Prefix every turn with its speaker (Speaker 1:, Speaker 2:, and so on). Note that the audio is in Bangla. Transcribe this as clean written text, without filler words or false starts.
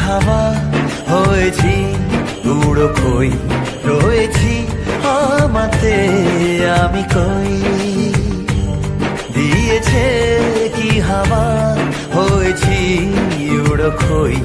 Speaker 1: হাওয়া হয়েছি, উড়ো কই রয়েছি আমাতে আমি কই। দিয়েছে কি হাওয়া হয়েছি, উড়ো কই